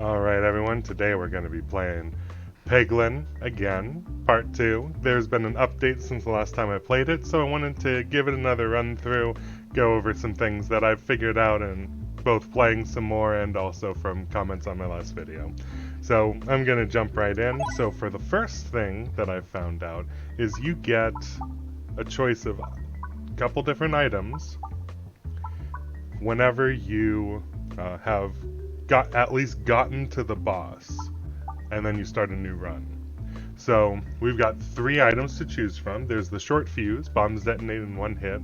Alright everyone, today we're going to be playing Peglin again, part 2. There's been an update since the last time I played it, so I wanted to give it another run through, go over some things that I've figured out in both playing some more and also from comments on my last video. So I'm going to jump right in. So for the first thing that I've found out is you get a choice of a couple different items whenever you have at least gotten to the boss, and then you start a new run. So we've got 3 items to choose from. There's the short fuse, bombs detonate in 1 hit.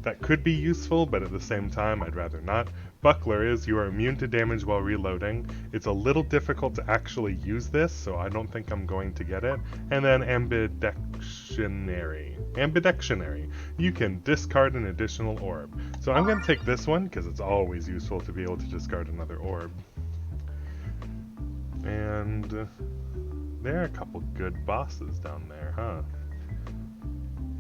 That could be useful, but at the same time I'd rather not. Buckler is you are immune to damage while reloading. It's a little difficult to actually use this, so I don't think I'm going to get it. And then ambidextionary. You can discard an additional orb. So I'm going to take this one, because it's always useful to be able to discard another orb. And there are a couple good bosses down there, huh?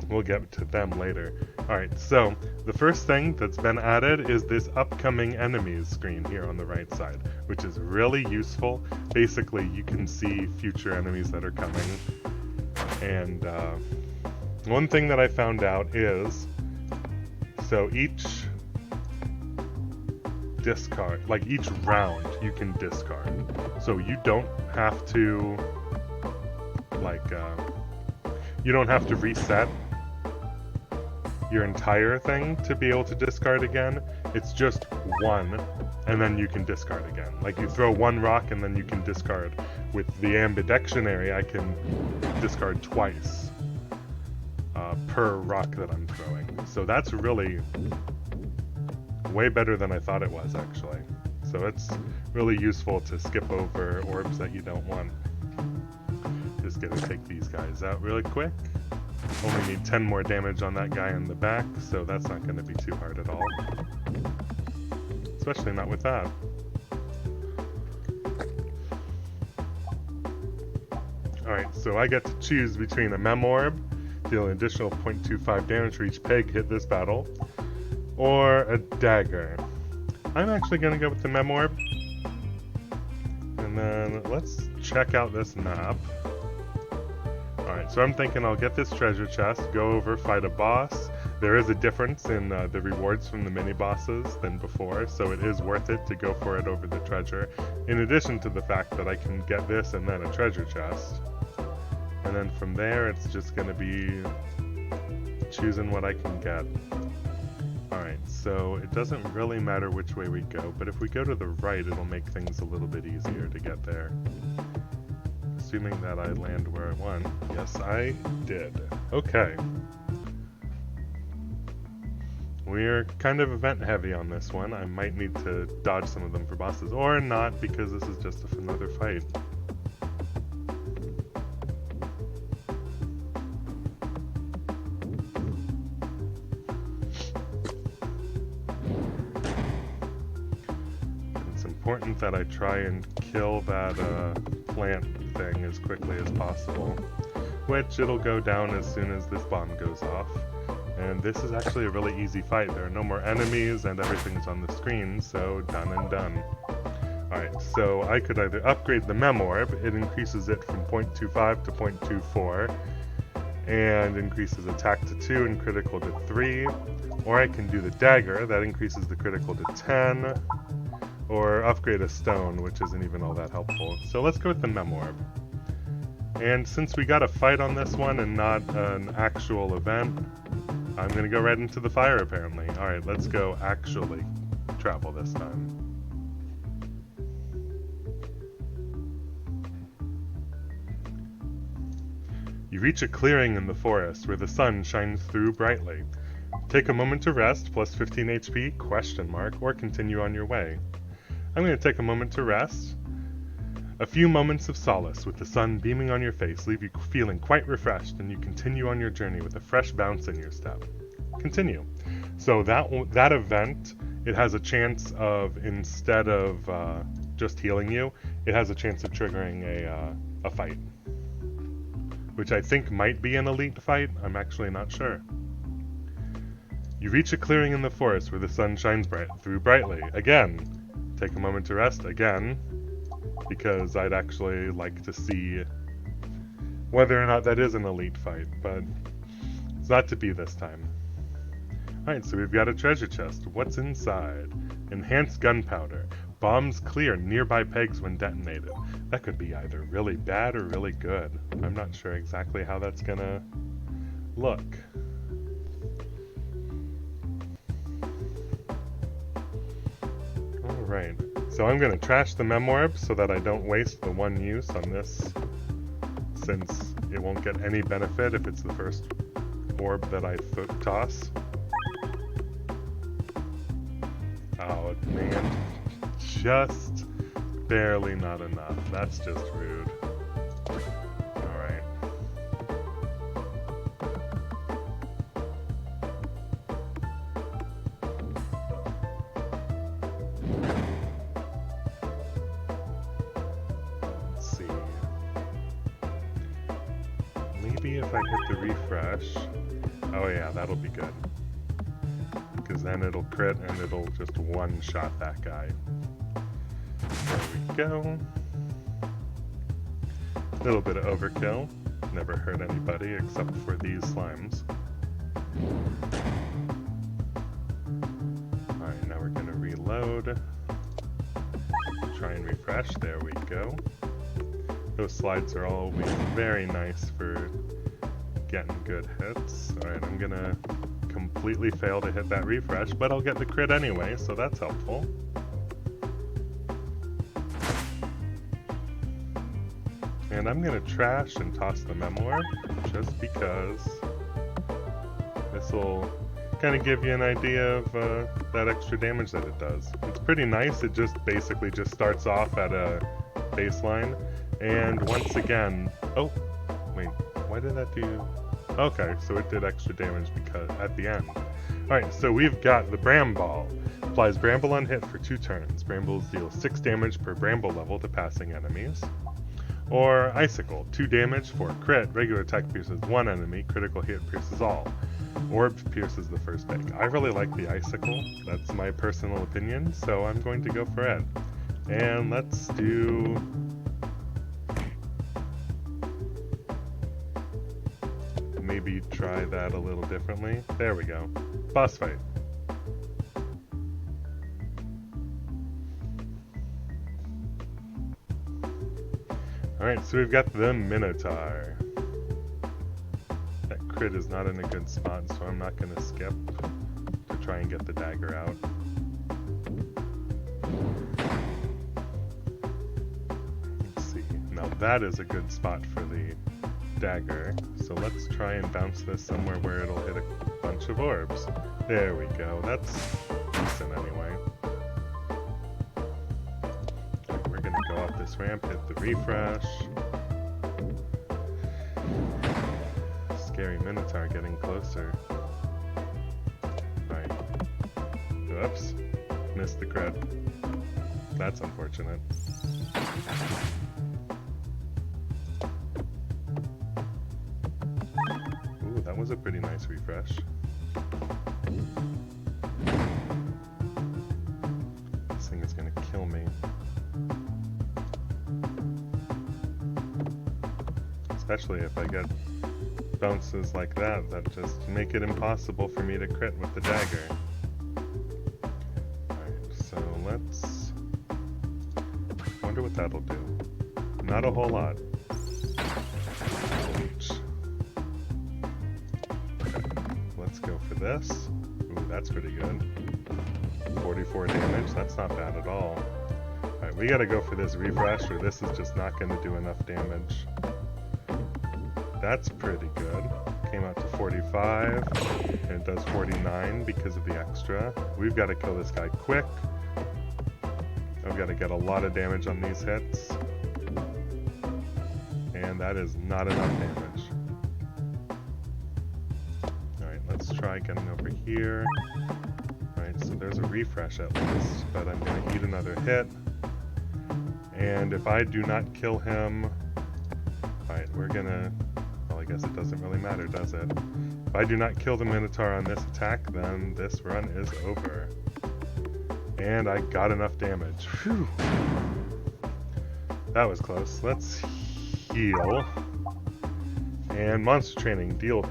We'll get to them later. Alright, so the first thing that's been added is this upcoming enemies screen here on the right side, which is really useful. Basically, you can see future enemies that are coming. And one thing that I found out is, so each discard, like each round, you can discard. So you don't have to, you don't have to reset your entire thing to be able to discard again. It's just one, and then you can discard again. Like you throw one rock and then you can discard. With the ambidextionary, I can discard twice per rock that I'm throwing. So that's really way better than I thought it was, actually. So it's really useful to skip over orbs that you don't want. Just gonna take these guys out really quick. Only need 10 more damage on that guy in the back, so that's not going to be too hard at all. Especially not with that. Alright, so I get to choose between a Mem Orb, deal an additional 0.25 damage for each peg hit this battle, or a dagger. I'm actually going to go with the Mem Orb. And then let's check out this map. Alright, so I'm thinking I'll get this treasure chest, go over, fight a boss. There is a difference in the rewards from the mini-bosses than before, so it is worth it to go for it over the treasure. In addition to the fact that I can get this and then a treasure chest. And then from there, it's just going to be choosing what I can get. Alright, so it doesn't really matter which way we go, but if we go to the right, it'll make things a little bit easier to get there. Assuming that I land where I want. Yes, I did. Okay. We're kind of event heavy on this one. I might need to dodge some of them for bosses, or not, because this is just another fight. It's important that I try and kill that plant thing as quickly as possible, which it'll go down as soon as this bomb goes off. And this is actually a really easy fight. There are no more enemies and everything's on the screen, so done and done. Alright, so I could either upgrade the Mem Orb, it increases it from 0.25 to 0.24, and increases attack to 2 and critical to 3, or I can do the dagger, that increases the critical to 10, or upgrade a stone, which isn't even all that helpful. So let's go with the Mem Orb. And since we got a fight on this one and not an actual event, I'm going to go right into the fire apparently. Alright, let's go actually travel this time. You reach a clearing in the forest where the sun shines through brightly. Take a moment to rest, plus 15 HP, question mark, or continue on your way. I'm going to take a moment to rest. A few moments of solace with the sun beaming on your face leave you feeling quite refreshed, and you continue on your journey with a fresh bounce in your step. Continue. So that event, it has a chance of, instead of just healing you, it has a chance of triggering a fight. Which I think might be an elite fight, I'm actually not sure. You reach a clearing in the forest where the sun shines through brightly. Again, take a moment to rest. Again, because I'd actually like to see whether or not that is an elite fight, but it's not to be this time. Alright, so we've got a treasure chest. What's inside? Enhanced gunpowder. Bombs clear nearby pegs when detonated. That could be either really bad or really good. I'm not sure exactly how that's gonna look. Alright, so I'm gonna trash the mem orb so that I don't waste the one use on this, since it won't get any benefit if it's the first orb that I toss. Oh man, just barely not enough. That's just rude. Alright. Let's see. Maybe if I hit the refresh. Oh yeah, that'll be good. Because then it'll crit and it'll just one-shot that guy. There we go. A little bit of overkill. Never hurt anybody except for these slimes. Alright, now we're gonna reload. Try and refresh. There we go. Those slides are always very nice for getting good hits. Alright, I'm gonna completely fail to hit that refresh, but I'll get the crit anyway, so that's helpful. And I'm gonna trash and toss the mem orb, just because this will kind of give you an idea of that extra damage that it does. It's pretty nice. It just basically just starts off at a baseline, and once again, oh wait, why did that do? Okay, so it did extra damage because at the end. Alright, so we've got the Bramble. Applies Bramble on hit for 2 turns. Brambles deal 6 damage per Bramble level to passing enemies. Or Icicle, 2 damage for crit. Regular attack pierces 1 enemy. Critical hit pierces all. Orb pierces the first peg. I really like the Icicle. That's my personal opinion, so I'm going to go for it. And let's do... maybe try that a little differently. There we go. Boss fight. Alright, so we've got the Minotaur. That crit is not in a good spot, so I'm not going to skip to try and get the dagger out. Let's see. Now that is a good spot for the dagger, so let's try and bounce this somewhere where it'll hit a bunch of orbs. There we go. That's decent anyway. Okay, we're gonna go up this ramp, hit the refresh. Scary Minotaur getting closer. Alright. Oops. Missed the crit. That's unfortunate. That was a pretty nice refresh. This thing is gonna kill me. Especially if I get bounces like that just make it impossible for me to crit with the dagger. Alright, so let's... wonder what that'll do. Not a whole lot. Let's go for this. Ooh, that's pretty good. 44 damage, that's not bad at all. Alright, we gotta go for this refresh, or this is just not gonna do enough damage. That's pretty good. Came out to 45, and it does 49 because of the extra. We've gotta kill this guy quick. I've gotta get a lot of damage on these hits. And that is not enough damage. Let's try getting over here. Alright, so there's a refresh at least, but I'm going to eat another hit. And if I do not kill him... Alright, we're going to... well, I guess it doesn't really matter, does it? If I do not kill the Minotaur on this attack, then this run is over. And I got enough damage. Whew. That was close. Let's heal. And monster training. Deal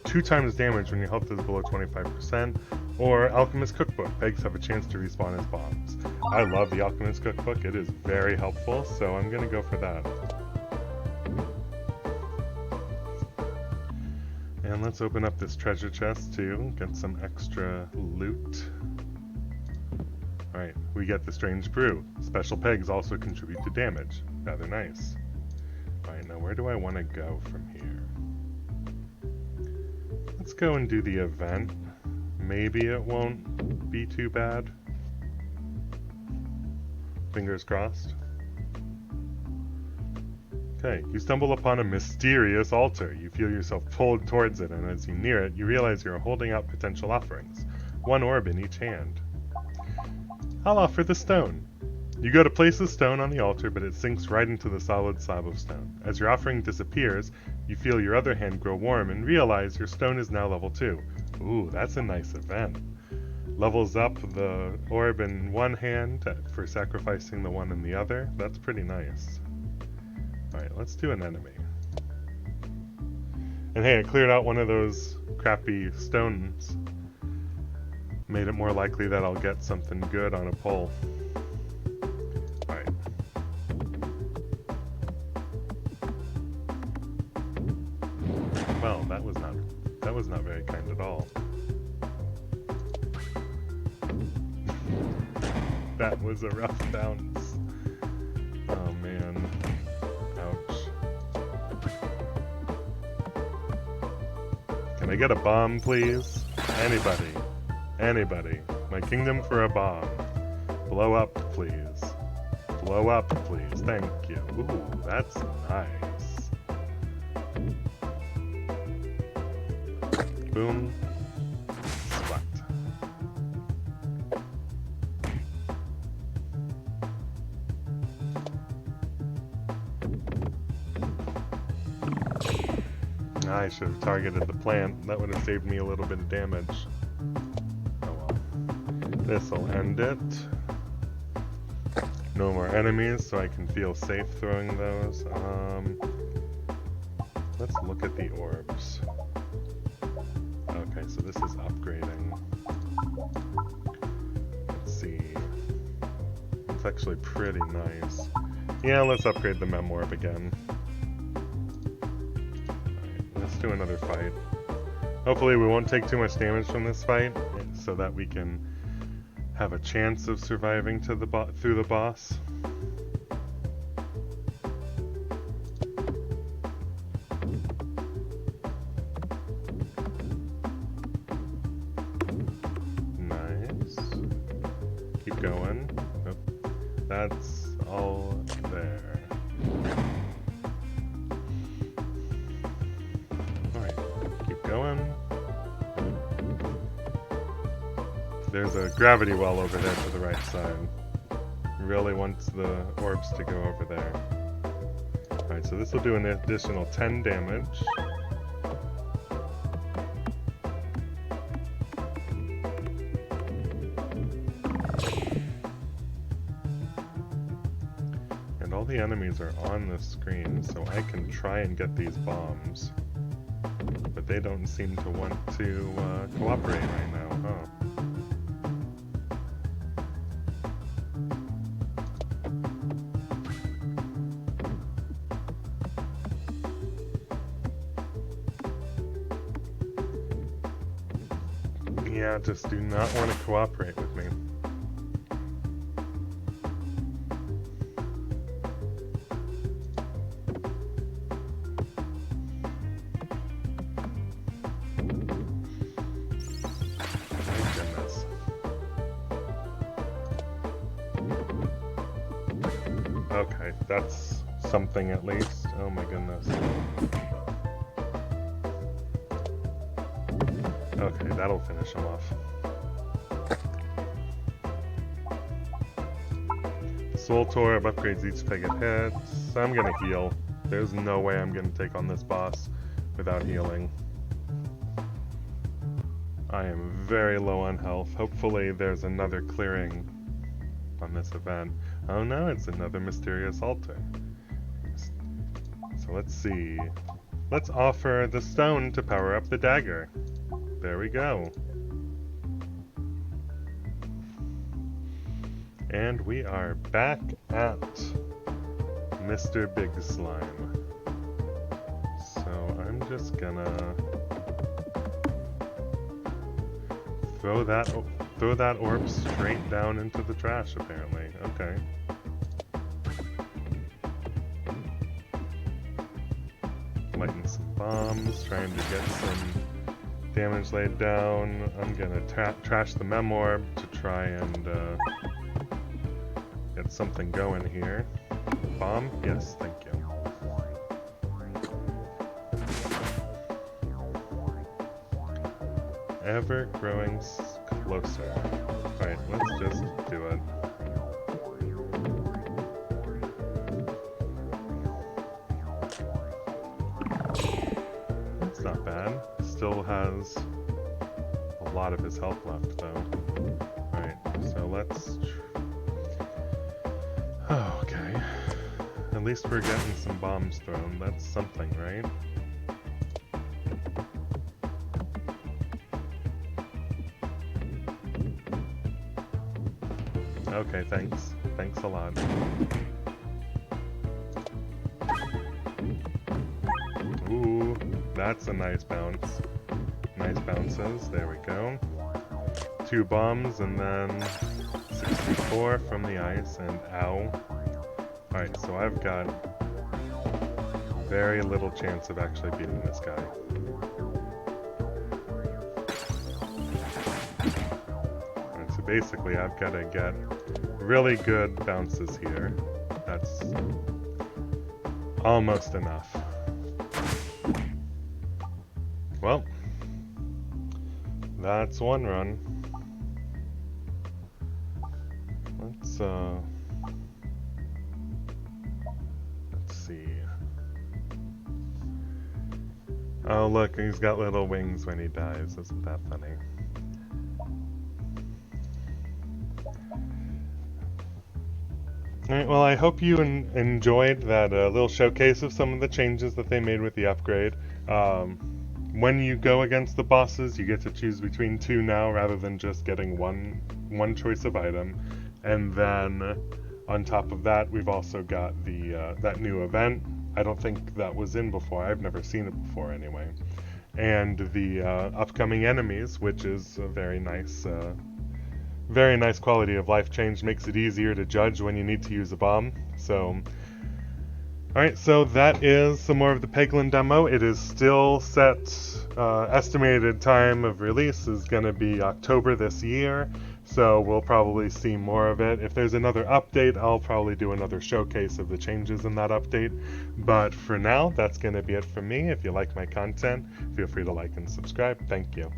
2 times damage when your health is below 25%. Or Alchemist Cookbook. Pegs have a chance to respawn as bombs. I love the Alchemist Cookbook. It is very helpful, so I'm going to go for that. And let's open up this treasure chest too. Get some extra loot. Alright, we get the Strange Brew. Special pegs also contribute to damage. Rather nice. Alright, now where do I want to go from here? Let's go and do the event. Maybe it won't be too bad. Fingers crossed. Okay, you stumble upon a mysterious altar. You feel yourself pulled towards it, and as you near it, you realize you are holding out potential offerings. 1 orb in each hand. I'll offer the stone. You go to place the stone on the altar, but it sinks right into the solid slab of stone. As your offering disappears, you feel your other hand grow warm and realize your stone is now level 2. Ooh, that's a nice event. Levels up the orb in one hand for sacrificing the one in the other. That's pretty nice. Alright, let's do an enemy. And hey, it cleared out one of those crappy stones. Made it more likely that I'll get something good on a pull. Alright. Well, that was not very kind at all. That was a rough bounce. Oh man. Ouch. Can I get a bomb, please? Anybody. Anybody. My kingdom for a bomb. Blow up, please. Blow up, please. Thank you. Ooh, that's nice. Boom. Splat. I should have targeted the plant. That would have saved me a little bit of damage. This'll end it. No more enemies, so I can feel safe throwing those. Let's look at the orbs. Okay, so this is upgrading. Let's see. It's actually pretty nice. Yeah, let's upgrade the Mem Orb again. Alright, let's do another fight. Hopefully we won't take too much damage from this fight, so that we can have a chance of surviving to the through the boss. Nice. Keep going. Oh, that's all there. Alright, keep going. There's a gravity well over there to the right side. Really wants the orbs to go over there. Alright, so this will do an additional 10 damage. And all the enemies are on the screen, so I can try and get these bombs. But they don't seem to want to cooperate right now, huh? Yeah, just do not want to cooperate with me. My goodness. Okay, that's something at least. Oh my goodness. Okay, that'll finish him off. Soul Torb upgrades each peg it hits. I'm gonna heal. There's no way I'm gonna take on this boss without healing. I am very low on health. Hopefully there's another clearing on this event. Oh no, it's another mysterious altar. So let's see. Let's offer the stone to power up the dagger. There we go. And we are back at Mr. Big Slime. So I'm just gonna throw that orb straight down into the trash, apparently. Okay. Lighting some bombs, trying to get some damage laid down. I'm gonna trash the mem orb to try and get something going here. Bomb? Yes, thank you. Ever growing closer. Alright, let's just do it. That's not bad. Still has a lot of his health left, though. Alright, so let's... Oh, okay. At least we're getting some bombs thrown. That's something, right? Okay, thanks. Thanks a lot. Ooh, that's a nice bounce. Nice bounces. There we go. 2 bombs and then 64 from the ice and ow. Alright, so I've got very little chance of actually beating this guy. Alright, so basically I've got to get really good bounces here. That's almost enough. Well, that's one run. Let's see. Oh look, he's got little wings when he dies. Isn't that funny? Alright, well I hope you enjoyed that little showcase of some of the changes that they made with the upgrade. When you go against the bosses, you get to choose between 2 now rather than just getting one choice of item. And then on top of that, we've also got the that new event. I don't think that was in before. I've never seen it before anyway. And the upcoming enemies, which is a very nice quality of life change. Makes it easier to judge when you need to use a bomb. So, alright, so that is some more of the Peglin demo. It is still set, estimated time of release is going to be October this year. So we'll probably see more of it. If there's another update, I'll probably do another showcase of the changes in that update. But for now, that's going to be it from me. If you like my content, feel free to like and subscribe. Thank you.